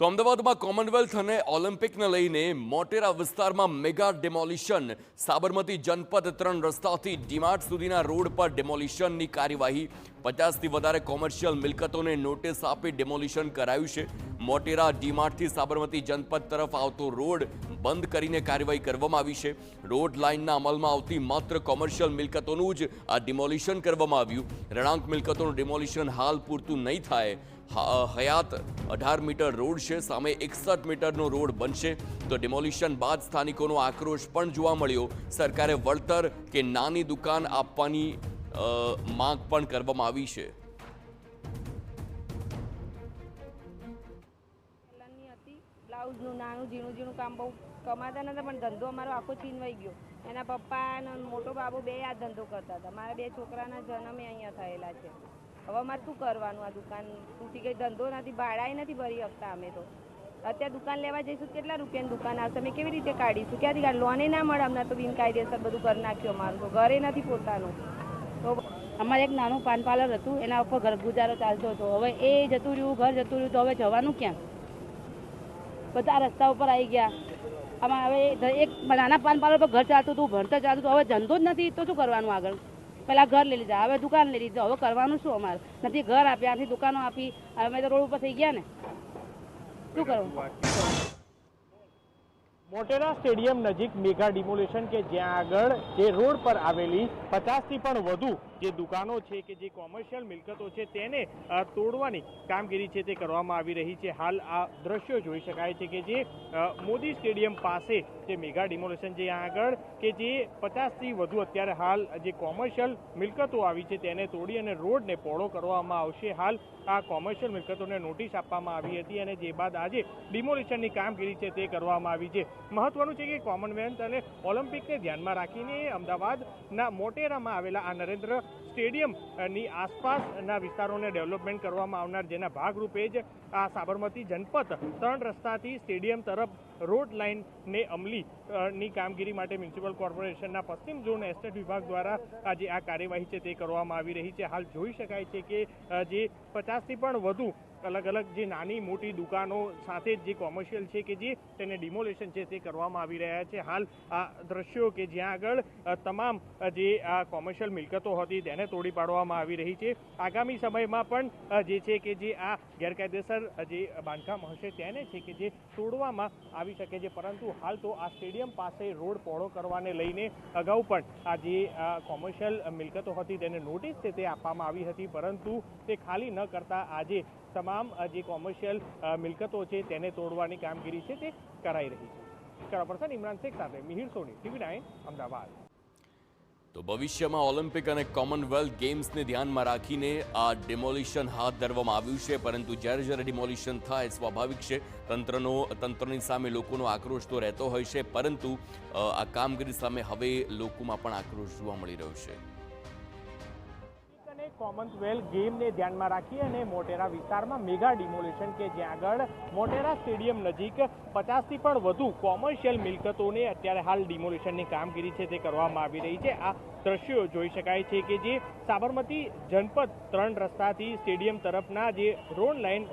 તો અમદાવાદમાં કોમનવેલ્થ અને ઓલિમ્પિકને લઈને મોટેરા વિસ્તારમાં મેગા ડેમોલિશન. સાબરમતી જનપદ 3 રસ્તાથી ડીમાર્ટ સુધીના રોડ પર ડેમોલિશનની કાર્યવાહી. 50થી વધારે કોમર્શિયલ મિલકતોને નોટિસ આપી ડેમોલિશન કરાયું છે. મોટેરા ડીમાર્ટથી સાબરમતી જનપદ તરફ આવતો રોડ બંધ કરીને કાર્યવાહી કરવામાં આવી છે. રોડ લાઇનના અમલમાં આવતી માત્ર કોમર્શિયલ મિલકતોનું જ આ ડિમોલિશન કરવામાં આવ્યું. રહેણાંક મિલકતોનું ડિમોલિશન હાલ પૂરતું નહીં થાય. હયાત 18 મીટર રોડ છે, સામે 61 મીટરનો રોડ બનશે. તો ડિમોલિશન બાદ સ્થાનિકોનો આક્રોશ પણ જોવા મળ્યો. સરકારે વળતર કે નાની દુકાન આપવાની માંગ પણ કરવામાં આવી છે. બ્લાઉઝનું નાનું ઝીણું કામ બહુ કમાતા નતા, પણ ધંધો અમારો આખો છીનવાઈ ગયો. એના પપ્પા અને મોટો બાબુ બે આ ધંધો કરતા હતા. મારા બે છોકરાના જન્મે અહીંયા થયેલા છે. હવે અમારે શું કરવાનું? આ દુકાન તૂટી ગઈ, ધંધો નથી, ભાડાએ નથી ભરી શકતા અમે. તો અત્યારે દુકાન લેવા જઈશું કેટલા રૂપિયાની દુકાન આવશે? અમે કેવી રીતે કાઢીશું? ક્યાંથી કાઢ? લોને ના મળે અમને. તો બિનકાયદેસર બધું કરી નાખ્યું અમારું. તો ઘરે નથી પોતાનું. તો અમારે એક નાનું પાન પાર્લર હતું, એના ઉપર ઘર ગુજારો ચાલતો હતો. હવે એ જતું રહ્યું, ઘર જતું રહ્યું, તો હવે જવાનું ક્યાં? બધા રસ્તા ઉપર આવી ગયા. આમાં હવે એક નાના પાન પાર્લર પર ઘર ચાલતું હતું, ભણતર ચાલતું હતું. હવે ધંધો જ નથી તો શું કરવાનું આગળ? પહેલાં ઘર લઈ લીધા, હવે દુકાન લઈ લીધા. હવે કરવાનું શું? અમારે નથી ઘર આપ્યા, નથી દુકાનો આપી. અમે તો રોડ ઉપર થઈ ગયા ને. શું કરવું? મોટેરા સ્ટેડિયમ નજીક મેગા ડિમોલેશન કે જ્યાં આગળ જે રોડ પર આવેલી 50થી પણ વધુ જે દુકાનો છે કે જે કોમર્શિયલ મિલકતો છે તેને તોડવાની કામગીરી છે તે કરવામાં આવી રહી છે. હાલ આ દ્રશ્યો જોઈ શકાય છે કે જે મોદી સ્ટેડિયમ પાસે જે મેગા ડિમોલેશન જે આગળ કે જે 50થી વધુ અત્યારે હાલ જે કોમર્શિયલ મિલકતો આવી છે તેને તોડી અને રોડને પહોળો કરવામાં આવશે. હાલ આ કોમર્શિયલ મિલકતોને નોટિસ આપવામાં આવી હતી અને જે બાદ આજે ડિમોલેશનની કામગીરી છે તે કરવામાં આવી છે. મહત્વનું છે કે કોમનવેલ્થ અને ઓલિમ્પિકને ધ્યાનમાં રાખીને અમદાવાદના મોટેરામાં આવેલા આ નરેન્દ્ર સ્ટેડિયમની આસપાસના વિસ્તારોને ડેવલપમેન્ટ કરવામાં આવનાર, જેના ભાગરૂપે જ આ સાબરમતી જનપદ 3 રસ્તાથી સ્ટેડિયમ તરફ રોડ લાઇનને અમલીની કામગીરી માટે મ્યુનિસિપલ કોર્પોરેશનના પશ્ચિમ ઝોન એસ્ટેટ વિભાગ દ્વારા આજે આ કાર્યવાહી છે તે કરવામાં આવી રહી છે. હાલ જોઈ શકાય છે કે જે 50થી પણ વધુ અલગ અલગ જે નાની મોટી દુકાનો સાથે જે કોમર્શિયલ છે કે જે તેને ડિમોલેશન છે તે કરવામાં આવી રહ્યા છે. હાલ આ દ્રશ્યો કે જ્યાં આગળ તમામ જે આ કોમર્શિયલ મિલકતો હતી તેને તોડી પાડવામાં આવી રહી છે. આગામી સમયમાં પણ જે છે કે જે આ ગેરકાયદેસર જે બાંધકામ હશે તેને છે કે જે તોડવામાં આવી શકે છે. પરંતુ હાલ તો આ સ્ટેડિયમ પાસે રોડ પહોળો કરવાને લઈને અગાઉ પણ આ જે કોમર્શિયલ મિલકતો હતી તેને નોટિસ છે તે આપવામાં આવી હતી, પરંતુ તે ખાલી ન કરતા આજે તમામ જે કોમર્શિયલ મિલકતો છે તેને તોડવાની કામગીરી છે તે કરાઈ રહી છે. કેમેરા પર્સન ઇમરાન શેખ સાથે મિહિર સોની, TV9 અમદાવાદ. તો ભવિષ્યમાં ઓલિમ્પિક અને કોમનવેલ્થ ગેમ્સને ધ્યાનમાં રાખીને આ ડિમોલિશન હાથ ધરવામાં આવ્યું છે. પરંતુ જ્યારે ડિમોલિશન થાય સ્વાભાવિક છે, તંત્રની સામે લોકોનો આક્રોશ તો રહેતો હોય છે, પરંતુ આ કામગીરી સામે હવે લોકોમાં પણ આક્રોશ જોવા મળી રહ્યો છે. કોમનવેલ્થ ગેમને ધ્યાનમાં રાખી અને મોટેરા વિસ્તારમાં મેગા ડિમોલેશન કે જ્યાં આગળ મોટેરા સ્ટેડિયમ નજીક 50થી પણ વધુ કોમર્શિયલ મિલકતોને અત્યારે હાલ ડિમોલેશનની કામગીરી છે તે કરવામાં આવી રહી છે. આ દ્રશ્યો જોઈ શકાય છે કે જે સાબરમતી જનપદ 3 રસ્તાથી સ્ટેડિયમ તરફના જે રોડ લાઇન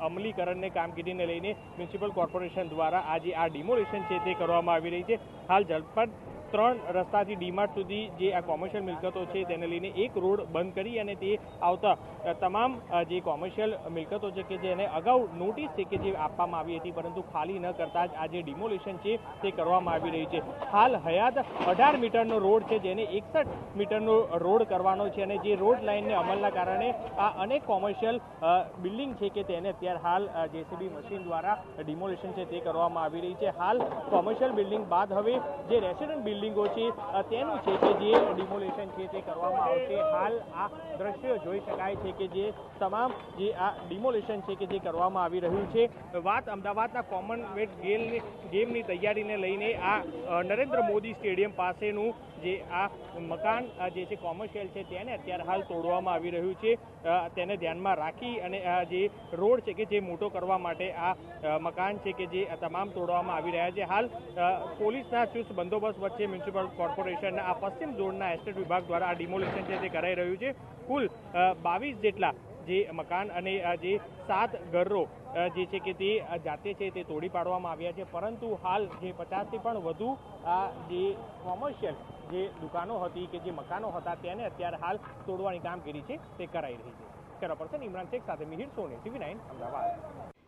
અમલીકરણની કામગીરીને લઈને મ્યુનિસિપલ કોર્પોરેશન દ્વારા આજે આ ડિમોલેશન છે તે કરવામાં આવી રહી છે. હાલ જનપદ 3 રસ્તાથી ડીમાર્ટ સુધી જે આ કોમર્શિયલ મિલકતો છે તેને લઈને એક રોડ બંધ કરી અને તે આવતા તમામ જે કોમર્શિયલ મિલકતો છે કે જેને અગાઉ નોટિસ છે કે જે આપવામાં આવી હતી, પરંતુ ખાલી ન કરતા જ આ જે ડિમોલિશન છે તે કરવામાં આવી રહી છે. હાલ હયાત 18 મીટરનો રોડ છે જેને 61 મીટરનો રોડ કરવાનો છે અને જે રોડ લાઇનને અમલના કારણે આ અનેક કોમર્શિયલ બિલ્ડિંગ છે કે તેને અત્યારે હાલ જેસીબી મશીન દ્વારા ડિમોલિશન છે તે કરવામાં આવી રહી છે. હાલ કોમર્શિયલ બિલ્ડિંગ બાદ હવે જે રેસિડન્ટ બિલ્ડિંગો છે તેનું છે કે જે ડિમોલેશન છે તે કરવામાં આવશે. હાલ આ દ્રશ્યો જોઈ શકાય છે કે જે તમામ જે આ ડિમોલેશન છે કે જે કરવામાં આવી રહ્યું છે. વાત અમદાવાદના કોમનવેલ્થ ગેમની તૈયારીને લઈને આ નરેન્દ્ર મોદી સ્ટેડિયમ પાસેનું જે આ મકાન જે છે કોમર્શિયલ છે તેને અત્યારે હાલ તોડવામાં આવી રહ્યું છે. તેને ધ્યાનમાં રાખી અને જે રોડ છે કે જે મોટો કરવા માટે આ મકાન છે કે જે તમામ તોડવામાં આવી રહ્યા છે. હાલ પોલીસના ચુસ્ત બંદોબસ્ત વચ્ચે મ્યુનિસિપલ કોર્પોરેશનના આ પશ્ચિમ ઝોનના એસ્ટેટ વિભાગ દ્વારા આ ડિમોલિશન છે તે કરાઈ રહ્યું છે. કુલ 22 જેટલા જે મકાન અને જે 7 ઘરો જે છે કે તે જાતે છે તે તોડી પાડવામાં આવ્યા છે, પરંતુ હાલ જે 50થી પણ વધુ જે કોમર્શિયલ જે દુકાનો હતી કે જે મકાનો હતા તેને અત્યારે હાલ તોડવાની કામગીરી છે તે કરાઈ રહી છે. કેમેરા પર્સન ઇમરાન શેખ સાથે મિહિર સોની, TV9 અમદાવાદ.